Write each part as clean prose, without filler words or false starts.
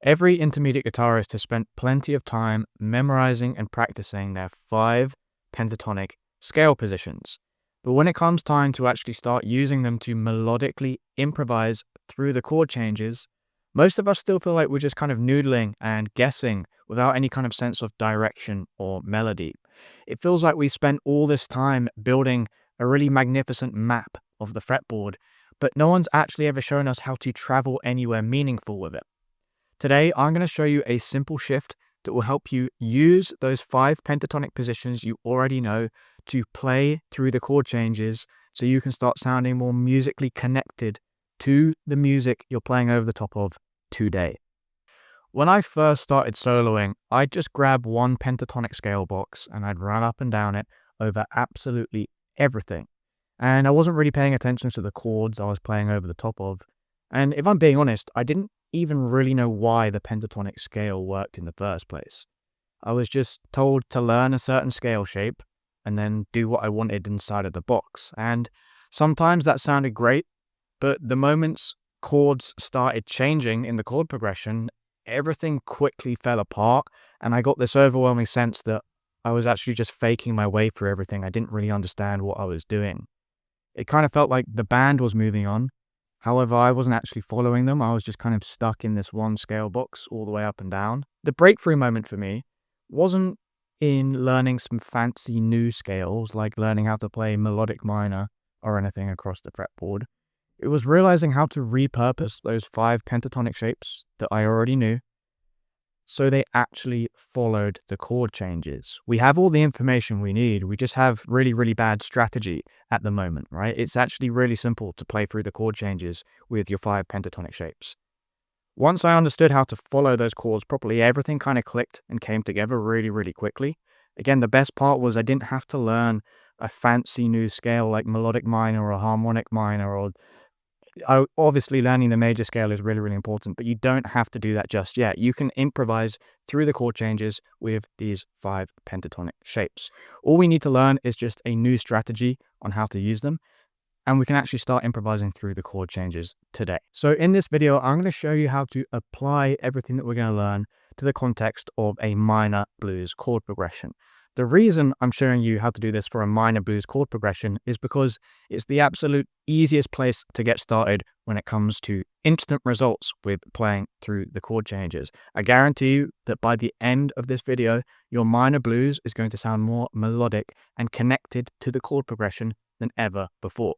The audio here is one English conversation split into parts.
Every intermediate guitarist has spent plenty of time memorizing and practicing their 5 pentatonic scale positions. But when it comes time to actually start using them to melodically improvise through the chord changes, most of us still feel like we're just kind of noodling and guessing without any kind of sense of direction or melody. It feels like we spent all this time building a really magnificent map of the fretboard, but no one's actually ever shown us how to travel anywhere meaningful with it. Today, I'm going to show you a simple shift that will help you use those 5 pentatonic positions you already know to play through the chord changes so you can start sounding more musically connected to the music you're playing over the top of today. When I first started soloing, I'd just grab one pentatonic scale box and I'd run up and down it over absolutely everything. And I wasn't really paying attention to the chords I was playing over the top of. And if I'm being honest, I didn't even really know why the pentatonic scale worked in the first place. I was just told to learn a certain scale shape and then do what I wanted inside of the box. And sometimes that sounded great, but the moments chords started changing in the chord progression, everything quickly fell apart, and I got this overwhelming sense that I was actually just faking my way through everything. I didn't really understand what I was doing. It kind of felt like the band was moving on. However, I wasn't actually following them. I was just kind of stuck in this one scale box all the way up and down. The breakthrough moment for me wasn't in learning some fancy new scales, like learning how to play melodic minor or anything across the fretboard. It was realizing how to repurpose those 5 pentatonic shapes that I already knew so they actually followed the chord changes. We have all the information we need. We just have really bad strategy at the moment, right? It's actually really simple to play through the chord changes with your 5 pentatonic shapes. Once I understood how to follow those chords properly, everything kind of clicked and came together really quickly. Again, the best part was I didn't have to learn a fancy new scale like melodic minor or harmonic minor or obviously learning the major scale is really important, but you don't have to do that just yet. You can improvise through the chord changes with these 5 pentatonic shapes. All we need to learn is just a new strategy on how to use them, and we can actually start improvising through the chord changes today. So in this video, I'm going to show you how to apply everything that we're going to learn to the context of a minor blues chord progression. The reason I'm showing you how to do this for a minor blues chord progression is because it's the absolute easiest place to get started when it comes to instant results with playing through the chord changes. I guarantee you that by the end of this video, your minor blues is going to sound more melodic and connected to the chord progression than ever before.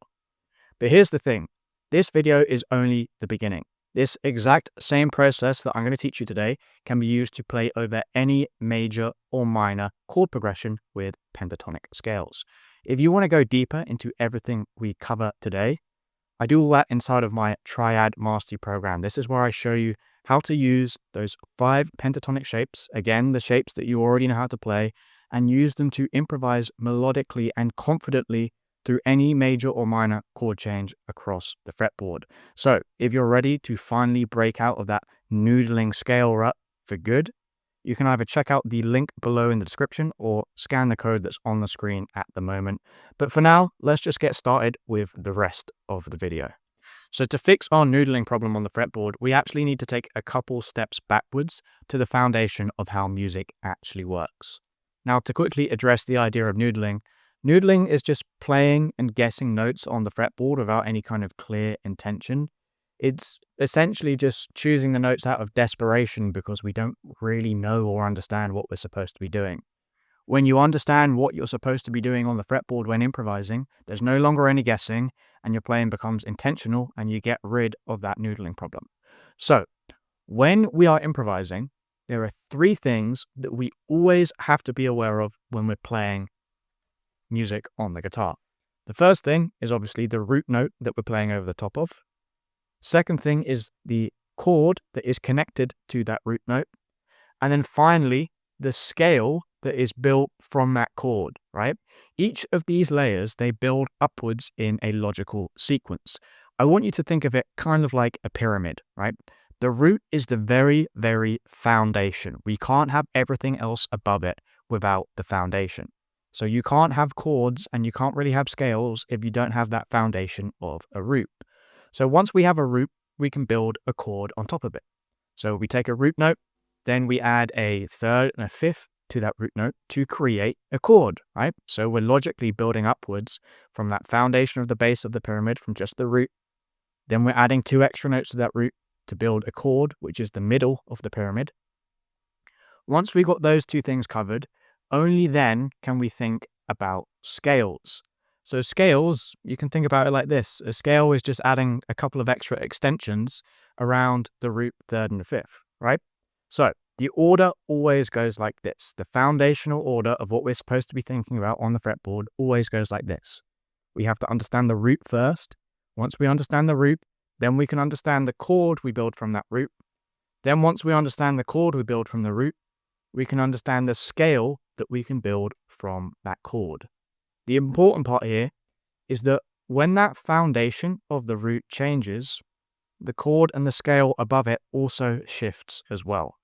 But here's the thing, this video is only the beginning. This exact same process that I'm going to teach you today can be used to play over any major or minor chord progression with pentatonic scales. If you want to go deeper into everything we cover today, I do all that inside of my Triad Mastery program. This is where I show you how to use those 5 pentatonic shapes, again, the shapes that you already know how to play, and use them to improvise melodically and confidently through any major or minor chord change across the fretboard. So if you're ready to finally break out of that noodling scale rut for good, you can either check out the link below in the description or scan the code that's on the screen at the moment. But for now, let's just get started with the rest of the video. So to fix our noodling problem on the fretboard, we actually need to take a couple steps backwards to the foundation of how music actually works. Now, to quickly address the idea of noodling, noodling is just playing and guessing notes on the fretboard without any kind of clear intention. It's essentially just choosing the notes out of desperation because we don't really know or understand what we're supposed to be doing. When you understand what you're supposed to be doing on the fretboard when improvising, there's no longer any guessing and your playing becomes intentional and you get rid of that noodling problem. So, when we are improvising, there are 3 things that we always have to be aware of when we're playing music on the guitar. The first thing is obviously the root note that we're playing over the top of. Second thing is the chord that is connected to that root note. And then finally, the scale that is built from that chord, right? Each of these layers, they build upwards in a logical sequence. I want you to think of it kind of like a pyramid, right? The root is the very foundation. We can't have everything else above it without the foundation. So you can't have chords and you can't really have scales if you don't have that foundation of a root. So once we have a root, we can build a chord on top of it. So we take a root note, then we add a third and a fifth to that root note to create a chord, right? So we're logically building upwards from that foundation of the base of the pyramid from just the root. Then we're adding 2 extra notes to that root to build a chord, which is the middle of the pyramid. Once we got those 2 things covered, only then can we think about scales. So scales, you can think about it like this. A scale is just adding a couple of extra extensions around the root, third, and the fifth, right? So the order always goes like this. The foundational order of what we're supposed to be thinking about on the fretboard always goes like this. We have to understand the root first. Once we understand the root, then we can understand the chord we build from that root. Then once we understand the chord we build from the root, we can understand the scale that we can build from that chord. The important part here is that when that foundation of the root changes, the chord and the scale above it also shifts as well.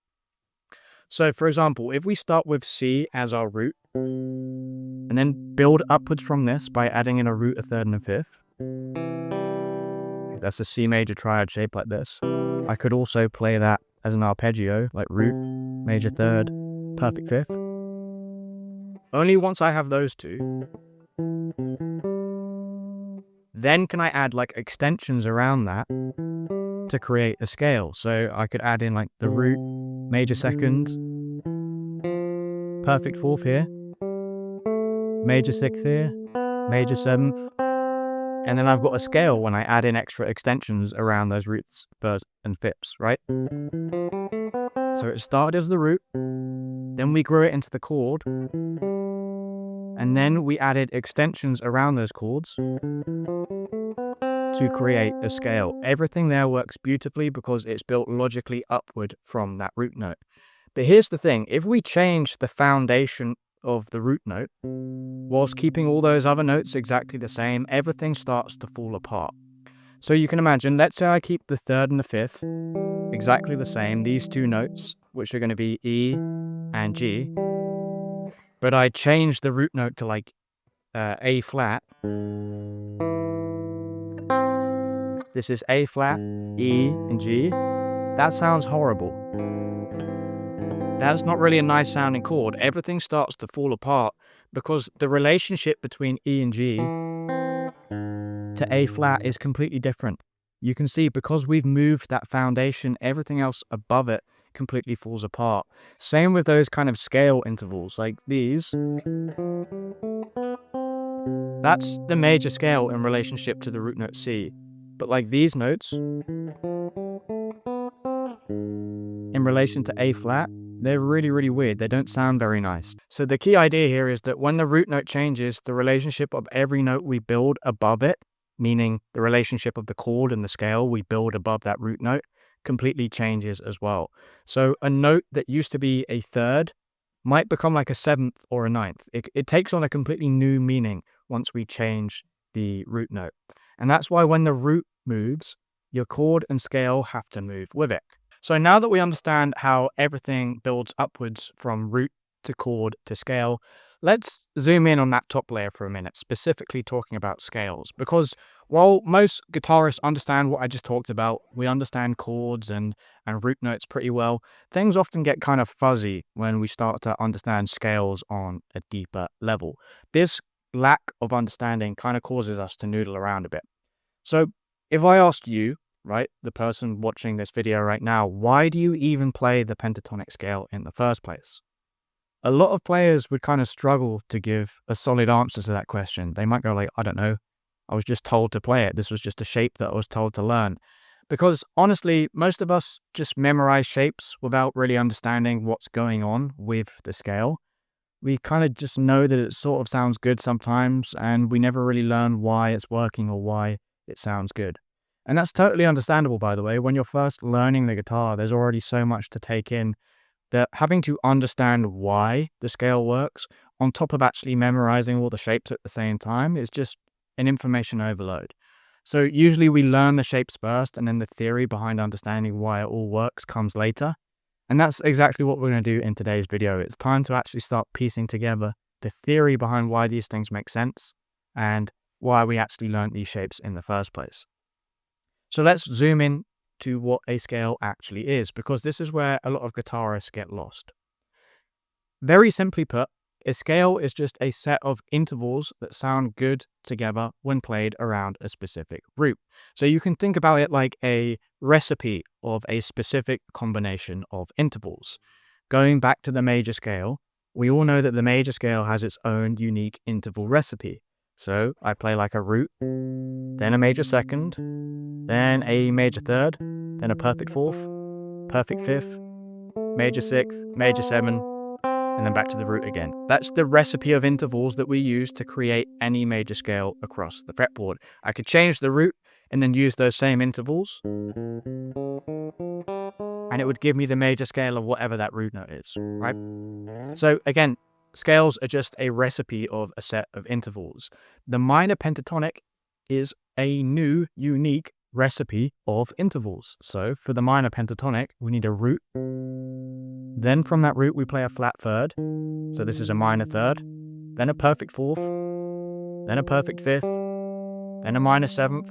So for example, if we start with C as our root, and then build upwards from this by adding in a root, a third, and a fifth, that's a C major triad shape like this. I could also play that as an arpeggio, like root, major third, perfect fifth. Only once I have those 2, then can I add like extensions around that to create a scale. So I could add in like the root, major second, perfect fourth here, major sixth here, major seventh, and then I've got a scale when I add in extra extensions around those roots, thirds, and fifths, right? So it started as the root, then we grew it into the chord, and then we added extensions around those chords to create a scale. Everything there works beautifully because it's built logically upward from that root note. But here's the thing, if we change the foundation of the root note, whilst keeping all those other notes exactly the same, everything starts to fall apart. So you can imagine, let's say I keep the third and the fifth exactly the same, these 2 notes, which are going to be E and G, but I change the root note to like A flat. This is A flat, E, and G. That sounds horrible. That's not really a nice sounding chord. Everything starts to fall apart because the relationship between E and G to A flat is completely different. You can see because we've moved that foundation, everything else above it completely falls apart. Same with those kind of scale intervals like these. That's the major scale in relationship to the root note C. But like these notes, in relation to A flat, they're really, really weird. They don't sound very nice. So the key idea here is that when the root note changes, the relationship of every note we build above it, meaning the relationship of the chord and the scale we build above that root note, completely changes as well. So a note that used to be a third might become like a seventh or a ninth. It takes on a completely new meaning once we change the root note. And that's why when the root moves, your chord and scale have to move with it. So now that we understand how everything builds upwards from root to chord to scale, let's zoom in on that top layer for a minute, specifically talking about scales. Because while most guitarists understand what I just talked about, we understand chords and root notes pretty well, things often get kind of fuzzy when we start to understand scales on a deeper level. This lack of understanding kind of causes us to noodle around a bit. So if I asked you, right, the person watching this video right now, why do you even play the pentatonic scale in the first place? A lot of players would kind of struggle to give a solid answer to that question. They might go like, I don't know, I was just told to play it. This was just a shape that I was told to learn. Because honestly, most of us just memorize shapes without really understanding what's going on with the scale. We kind of just know that it sort of sounds good sometimes, and we never really learn why it's working or why it sounds good. And that's totally understandable, by the way. When you're first learning the guitar, there's already so much to take in that having to understand why the scale works, on top of actually memorizing all the shapes at the same time, is just an information overload. So usually we learn the shapes first, and then the theory behind understanding why it all works comes later. And that's exactly what we're going to do in today's video. It's time to actually start piecing together the theory behind why these things make sense and why we actually learned these shapes in the first place. So let's zoom in to what a scale actually is, because this is where a lot of guitarists get lost. Very simply put, a scale is just a set of intervals that sound good together when played around a specific root. So you can think about it like a recipe of a specific combination of intervals. Going back to the major scale, we all know that the major scale has its own unique interval recipe. So I play like a root, then a major second, then a major third, then a perfect fourth, perfect fifth, major sixth, major seven, and then back to the root again. That's the recipe of intervals that we use to create any major scale across the fretboard. I could change the root and then use those same intervals, and it would give me the major scale of whatever that root note is, right? So again, scales are just a recipe of a set of intervals. The minor pentatonic is a new, unique recipe of intervals. So for the minor pentatonic, we need a root. Then from that root, we play a flat third. So this is a minor third, then a perfect fourth, then a perfect fifth, then a minor seventh,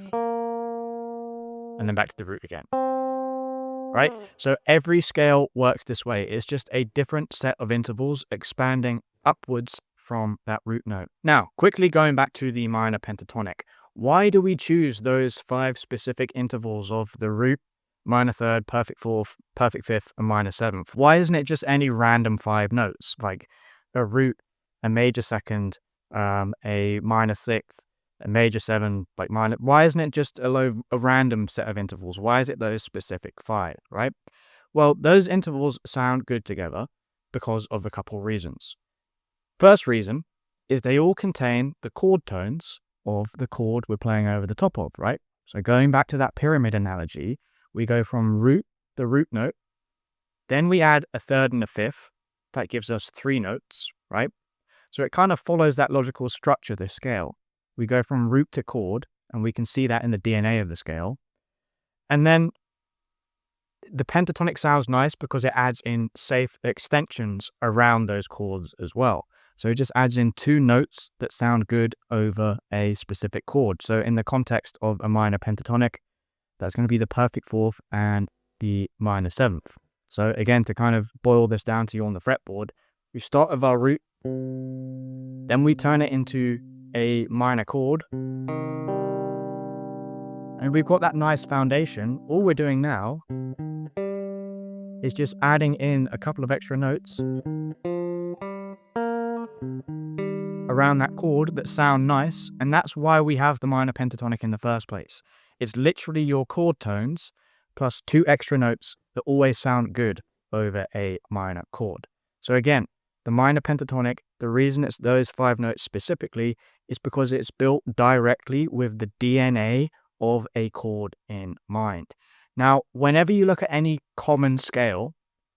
and then back to the root again. Right? So every scale works this way. It's just a different set of intervals expanding upwards from that root note. Now, quickly going back to the minor pentatonic, why do we choose those 5 specific intervals of the root, minor third, perfect fourth, perfect fifth, and minor seventh? Why isn't it just any random 5 notes, like a root, a major second, a minor sixth, a major seven, like minor? Why isn't it just a random set of intervals? Why is it those specific 5, right? Well, those intervals sound good together because of a couple reasons. First reason is they all contain the chord tones of the chord we're playing over the top of, right? So going back to that pyramid analogy, we go from root, the root note, then we add a third and a fifth. That gives us 3 notes, right? So it kind of follows that logical structure, this scale. We go from root to chord, and we can see that in the DNA of the scale. And then the pentatonic sounds nice because it adds in safe extensions around those chords as well. So it just adds in 2 notes that sound good over a specific chord. So in the context of a minor pentatonic, that's going to be the perfect fourth and the minor seventh. So again, to kind of boil this down to you on the fretboard, we start with our root, then we turn it into a minor chord, and we've got that nice foundation. All we're doing now is just adding in a couple of extra notes around that chord that sound nice, and that's why we have the minor pentatonic in the first place. It's literally your chord tones plus 2 extra notes that always sound good over a minor chord. So again, the minor pentatonic, the reason it's those 5 notes specifically is because it's built directly with the DNA of a chord in mind. Now, whenever you look at any common scale,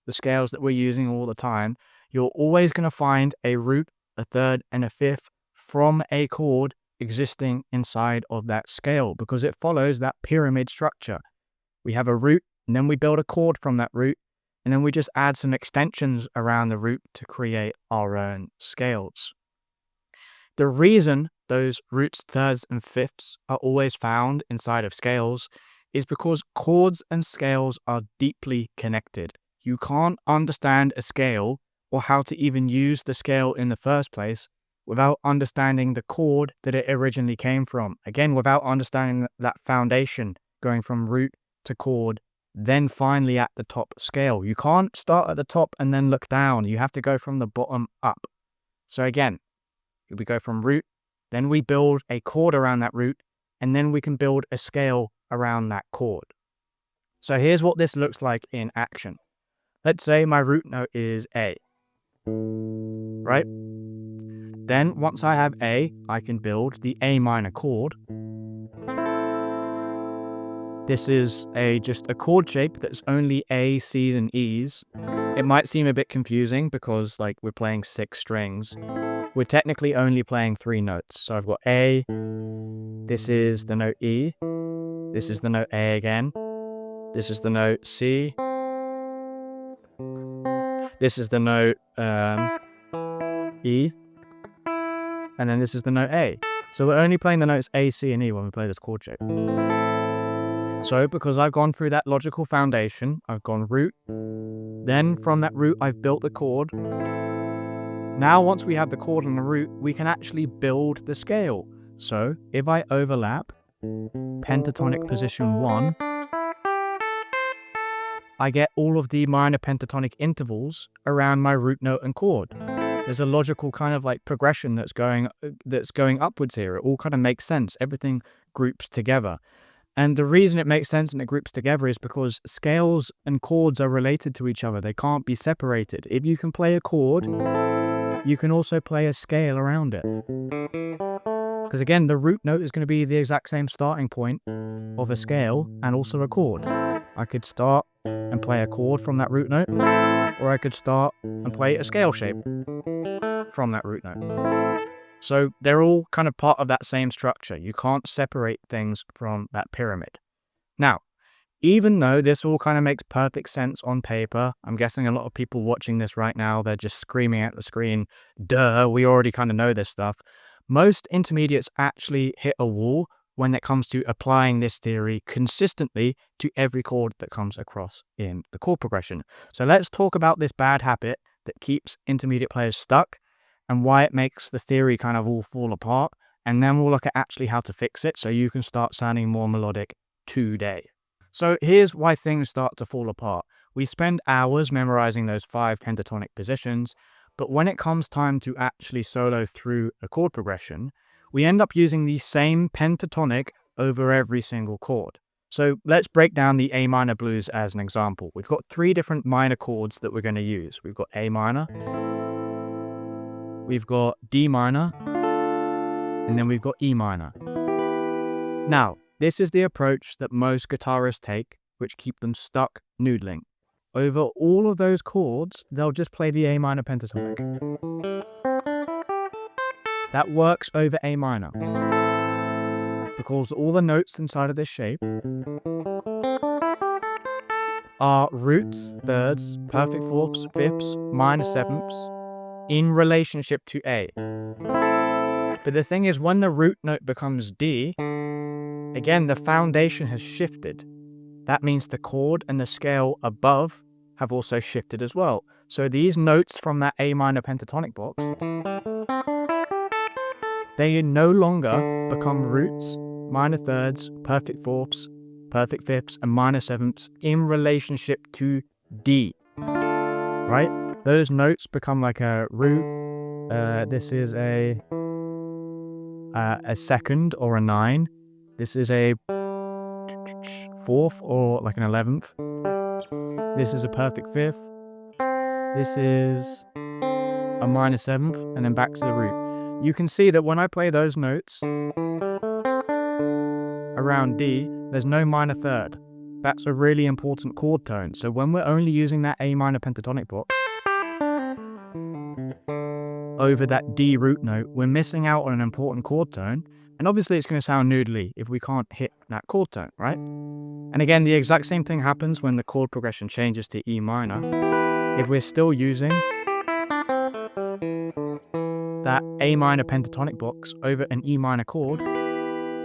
the scales that we're using all the time, you're always going to find a root, a third, and a fifth from a chord existing inside of that scale because it follows that pyramid structure. We have a root, and then we build a chord from that root, and then we just add some extensions around the root to create our own scales. The reason those roots, thirds, and fifths are always found inside of scales is because chords and scales are deeply connected. You can't understand a scale or how to even use the scale in the first place without understanding the chord that it originally came from. Again, without understanding that foundation going from root to chord, then finally at the top scale. You can't start at the top and then look down. You have to go from the bottom up. So again, we go from root, then we build a chord around that root, and then we can build a scale around that chord. So here's what this looks like in action. Let's say my root note is A, right? Then once I have A, I can build the A minor chord. This is just a chord shape that's only A, C's, and E's. It might seem a bit confusing because we're playing 6 strings. We're technically only playing 3 notes. So I've got A, this is the note E, this is the note A again, this is the note C, this is the note E, and then this is the note A. So we're only playing the notes A, C, and E when we play this chord shape. So because I've gone through that logical foundation, I've gone root, then from that root I've built the chord. Now once we have the chord and the root, we can actually build the scale. So if I overlap pentatonic position 1, I get all of the minor pentatonic intervals around my root note and chord. There's a logical kind of like progression that's going upwards here. It all kind of makes sense. Everything groups together. And the reason it makes sense and it groups together is because scales and chords are related to each other. They can't be separated. If you can play a chord, you can also play a scale around it. Because again, the root note is going to be the exact same starting point of a scale and also a chord. I could start and play a chord from that root note, or I could start and play a scale shape from that root note. So they're all kind of part of that same structure. You can't separate things from that pyramid. Now, even though this all kind of makes perfect sense on paper, I'm guessing a lot of people watching this right now, they're just screaming at the screen, duh, we already kind of know this stuff. Most intermediates actually hit a wall when it comes to applying this theory consistently to every chord that comes across in the chord progression. So let's talk about this bad habit that keeps intermediate players stuck and why it makes the theory kind of all fall apart. And then we'll look at actually how to fix it so you can start sounding more melodic today. So here's why things start to fall apart. We spend hours memorizing those 5 pentatonic positions, but when it comes time to actually solo through a chord progression, we end up using the same pentatonic over every single chord. So let's break down the A minor blues as an example. We've got 3 different minor chords that we're going to use. We've got A minor, we've got D minor, and then we've got E minor. Now, this is the approach that most guitarists take, which keep them stuck noodling. Over all of those chords, they'll just play the A minor pentatonic. That works over A minor, because all the notes inside of this shape are roots, thirds, perfect fourths, fifths, minor sevenths in relationship to A. But the thing is, when the root note becomes D, again, the foundation has shifted. That means the chord and the scale above have also shifted as well. So these notes from that A minor pentatonic box, they no longer become roots, minor thirds, perfect fourths, perfect fifths, and minor sevenths in relationship to D, right? Those notes become like a root. This is a second or a 9. This is a 4th or like an 11th. This is a perfect 5th. This is a minor 7th, and then back to the root. You can see that when I play those notes around D, there's no minor third. That's a really important chord tone. So when we're only using that A minor pentatonic box over that D root note, we're missing out on an important chord tone. And obviously it's going to sound noodly if we can't hit that chord tone, right? And again, the exact same thing happens when the chord progression changes to E minor. If we're still using that A minor pentatonic box over an E minor chord,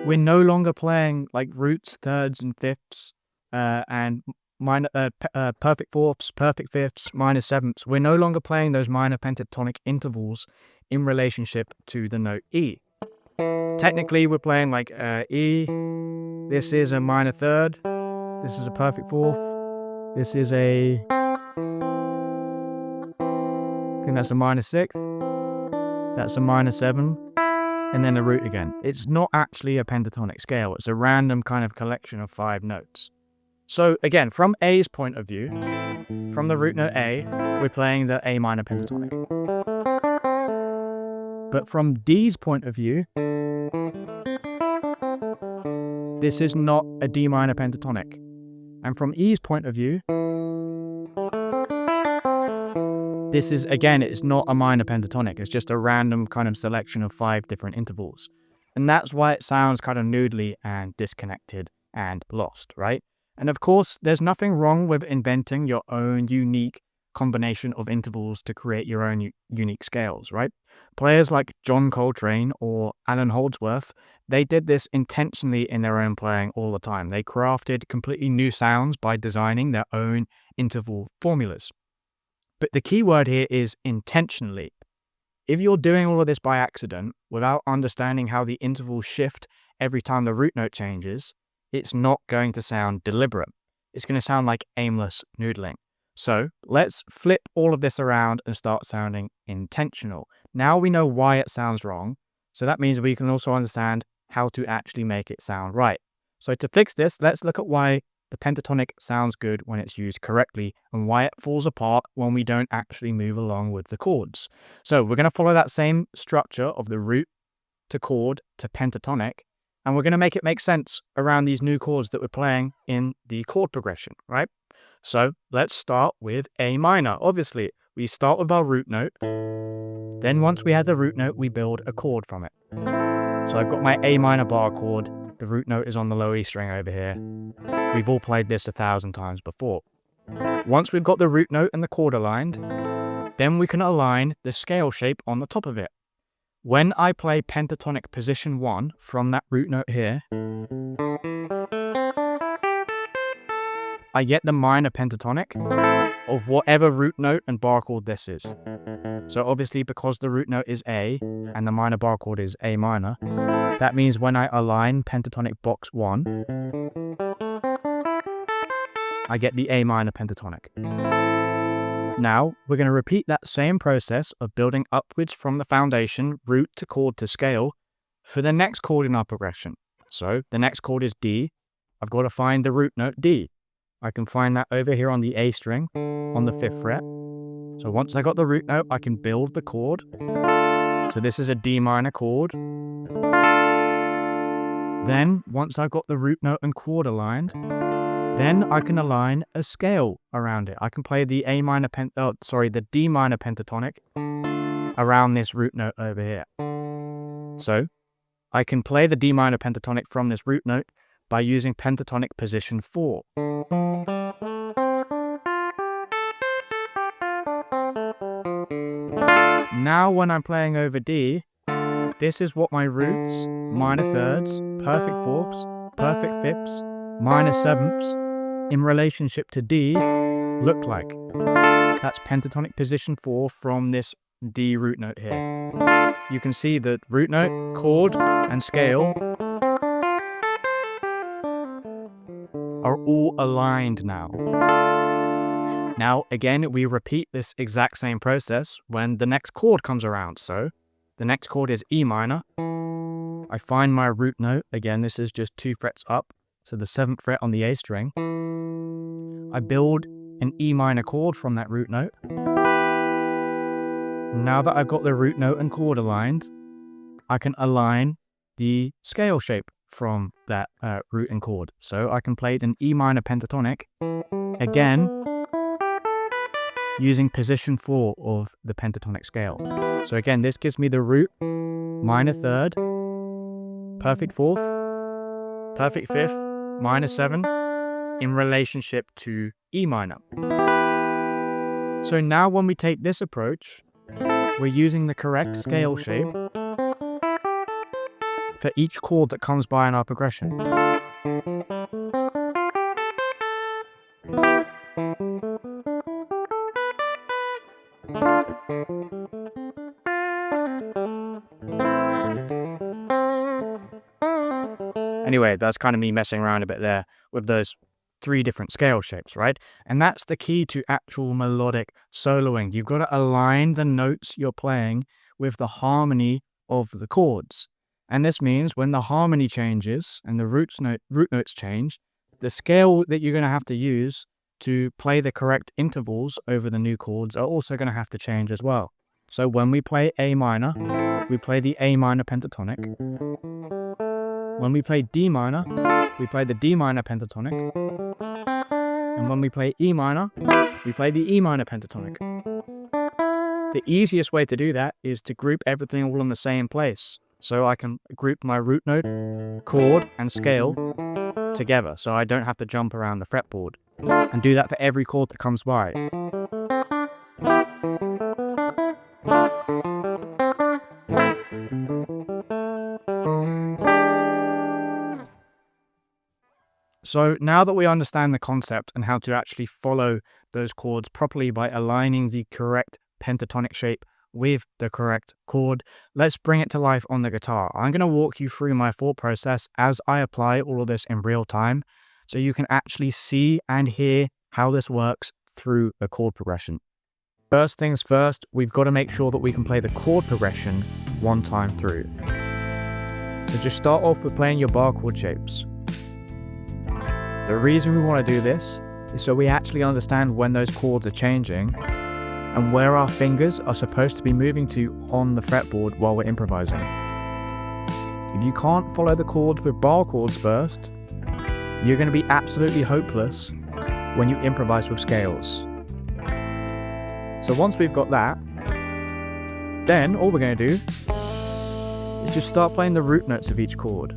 we're no longer playing like roots, thirds, and fifths, and minor perfect fourths, perfect fifths, minor sevenths. We're no longer playing those minor pentatonic intervals in relationship to the note E. Technically, we're playing like E. This is a minor third. This is a perfect fourth. This is a, I think that's a minor 6th. That's a minor 7. And then a root again. It's not actually a pentatonic scale. It's a random kind of collection of 5 notes. So again, from A's point of view, from the root note A, we're playing the A minor pentatonic. But from D's point of view, this is not a D minor pentatonic. And from E's point of view, this is, again, it's not a minor pentatonic. It's just a random kind of selection of 5 different intervals. And that's why it sounds kind of noodly and disconnected and lost, right? And of course, there's nothing wrong with inventing your own unique combination of intervals to create your own unique scales, right? Players like John Coltrane or Alan Holdsworth, they did this intentionally in their own playing all the time. They crafted completely new sounds by designing their own interval formulas. But the key word here is intentionally. If you're doing all of this by accident, without understanding how the intervals shift every time the root note changes, it's not going to sound deliberate. It's going to sound like aimless noodling. So let's flip all of this around and start sounding intentional. Now we know why it sounds wrong, so that means we can also understand how to actually make it sound right. So to fix this, let's look at why the pentatonic sounds good when it's used correctly and why it falls apart when we don't actually move along with the chords. So we're going to follow that same structure of the root to chord to pentatonic, and we're going to make it make sense around these new chords that we're playing in the chord progression, right? So let's start with A minor. Obviously, we start with our root note. Then once we have the root note, we build a chord from it. So I've got my A minor bar chord. The root note is on the low E string over here. We've all played this 1,000 times before. Once we've got the root note and the chord aligned, then we can align the scale shape on the top of it. When I play pentatonic position 1 from that root note here, I get the minor pentatonic of whatever root note and bar chord this is. So obviously because the root note is A and the minor bar chord is A minor, that means when I align pentatonic box 1, I get the A minor pentatonic. Now we're going to repeat that same process of building upwards from the foundation, root to chord to scale, for the next chord in our progression. So the next chord is D. I've got to find the root note D. I can find that over here on the A string, on the 5th fret. So once I got the root note, I can build the chord. So this is a D minor chord. Then, once I've got the root note and chord aligned, then I can align a scale around it. I can play the D minor pentatonic around this root note over here. So I can play the D minor pentatonic from this root note by using pentatonic position 4. Now when I'm playing over D, this is what my roots, minor thirds, perfect fourths, perfect fifths, minor sevenths in relationship to D look like. That's pentatonic position 4 from this D root note here. You can see that root note, chord, and scale are all aligned now. Now, again, we repeat this exact same process when the next chord comes around. So, the next chord is E minor. I find my root note. Again, this is just 2 frets up. So, the 7th fret on the A string. I build an E minor chord from that root note. Now that I've got the root note and chord aligned, I can align the scale shape from that root and chord. So I can play it in E minor pentatonic, again, using position 4 of the pentatonic scale. So again, this gives me the root, minor third, perfect fourth, perfect fifth, minor 7, in relationship to E minor. So now when we take this approach, we're using the correct scale shape for each chord that comes by in our progression. Anyway, that's kind of me messing around a bit there with those 3 different scale shapes, right? And that's the key to actual melodic soloing. You've got to align the notes you're playing with the harmony of the chords. And this means when the harmony changes and the root notes change, the scale that you're going to have to use to play the correct intervals over the new chords are also going to have to change as well. So when we play A minor, we play the A minor pentatonic. When we play D minor, we play the D minor pentatonic. And when we play E minor, we play the E minor pentatonic. The easiest way to do that is to group everything all in the same place. So I can group my root note, chord, and scale together, so I don't have to jump around the fretboard. And do that for every chord that comes by. So now that we understand the concept and how to actually follow those chords properly by aligning the correct pentatonic shape with the correct chord, let's bring it to life on the guitar. I'm going to walk you through my thought process as I apply all of this in real time, so you can actually see and hear how this works through a chord progression. First things first, we've got to make sure that we can play the chord progression one time through. So just start off with playing your bar chord shapes. The reason we want to do this is so we actually understand when those chords are changing and where our fingers are supposed to be moving to on the fretboard while we're improvising. If you can't follow the chords with bar chords first, you're going to be absolutely hopeless when you improvise with scales. So once we've got that, then all we're going to do is just start playing the root notes of each chord.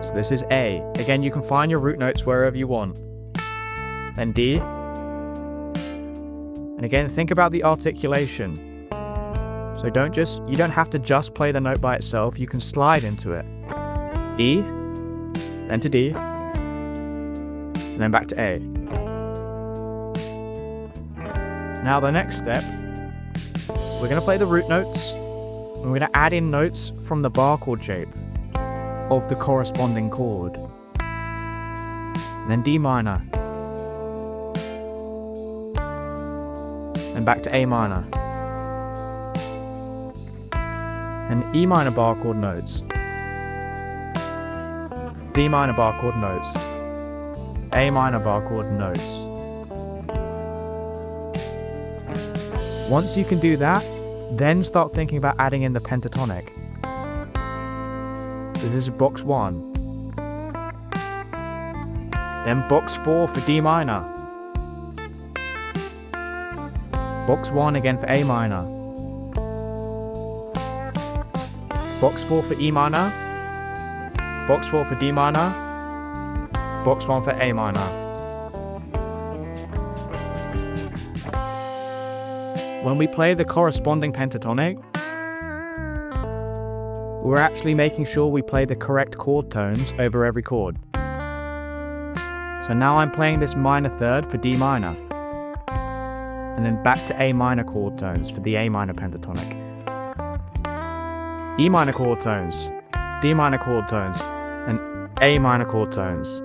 So this is A. Again, you can find your root notes wherever you want. Then D. And again, think about the articulation. So you don't have to just play the note by itself, you can slide into it. E, then to D, and then back to A. Now the next step, we're going to play the root notes, and we're going to add in notes from the bar chord shape of the corresponding chord. And then D minor. And back to A minor. And E minor bar chord notes. D minor bar chord notes. A minor bar chord notes. Once you can do that, then start thinking about adding in the pentatonic. So this is box 1. Then box 4 for D minor. Box 1 again for A minor. Box 4 for E minor. Box 4 for D minor. Box 1 for A minor. When we play the corresponding pentatonic, we're actually making sure we play the correct chord tones over every chord. So now I'm playing this minor third for D minor, and then back to A minor chord tones for the A minor pentatonic. E minor chord tones, D minor chord tones, and A minor chord tones.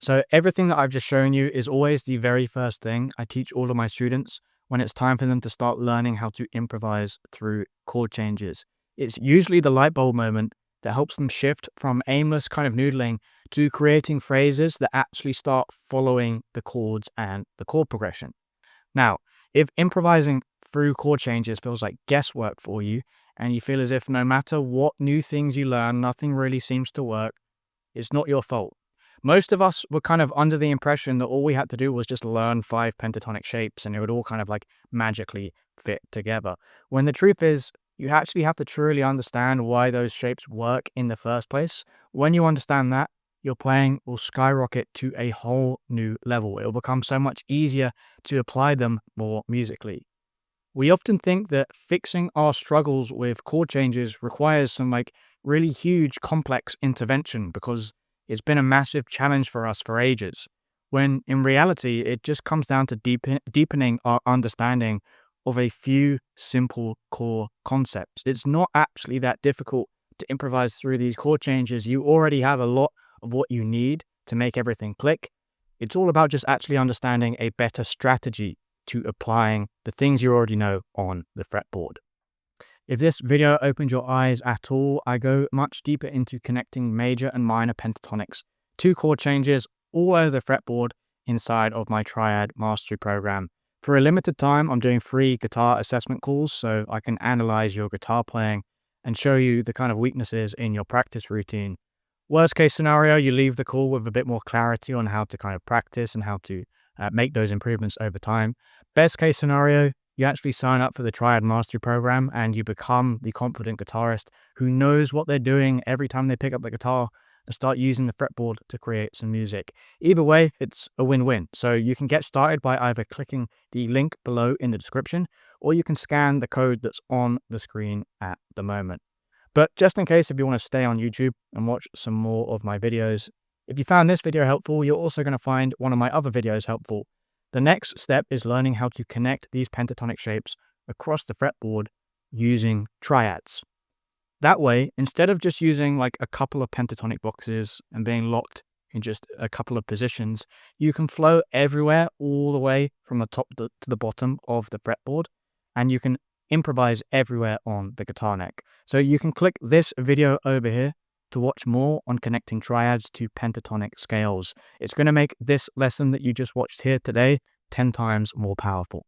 So everything that I've just shown you is always the very first thing I teach all of my students when it's time for them to start learning how to improvise through chord changes. It's usually the light bulb moment that helps them shift from aimless kind of noodling to creating phrases that actually start following the chords and the chord progression. Now, if improvising through chord changes feels like guesswork for you, and you feel as if no matter what new things you learn, nothing really seems to work, it's not your fault. Most of us were kind of under the impression that all we had to do was just learn 5 pentatonic shapes and it would all kind of like magically fit together. When the truth is, you actually have to truly understand why those shapes work in the first place. When you understand that, your playing will skyrocket to a whole new level. It will become so much easier to apply them more musically. We often think that fixing our struggles with chord changes requires some like really huge complex intervention because it's been a massive challenge for us for ages, when in reality, it just comes down to deepening our understanding of a few simple core concepts. It's not actually that difficult to improvise through these chord changes. You already have a lot of what you need to make everything click. It's all about just actually understanding a better strategy to applying the things you already know on the fretboard. If this video opened your eyes at all, I go much deeper into connecting major and minor pentatonics to chord changes all over the fretboard inside of my Triad Mastery Program For a limited time, I'm doing free guitar assessment calls so I can analyze your guitar playing and show you the kind of weaknesses in your practice routine. Worst case scenario, you leave the call with a bit more clarity on how to kind of practice and how to make those improvements over time. Best case scenario, you actually sign up for the Triad Mastery Program and you become the confident guitarist who knows what they're doing every time they pick up the guitar and start using the fretboard to create some music. Either way, it's a win-win. So you can get started by either clicking the link below in the description, or you can scan the code that's on the screen at the moment. But just in case, if you want to stay on YouTube and watch some more of my videos, if you found this video helpful, you're also going to find one of my other videos helpful. The next step is learning how to connect these pentatonic shapes across the fretboard using triads. That way, instead of just using like a couple of pentatonic boxes and being locked in just a couple of positions, you can flow everywhere all the way from the top to the bottom of the fretboard, and you can improvise everywhere on the guitar neck. So you can click this video over here to watch more on connecting triads to pentatonic scales. It's going to make this lesson that you just watched here today 10 times more powerful.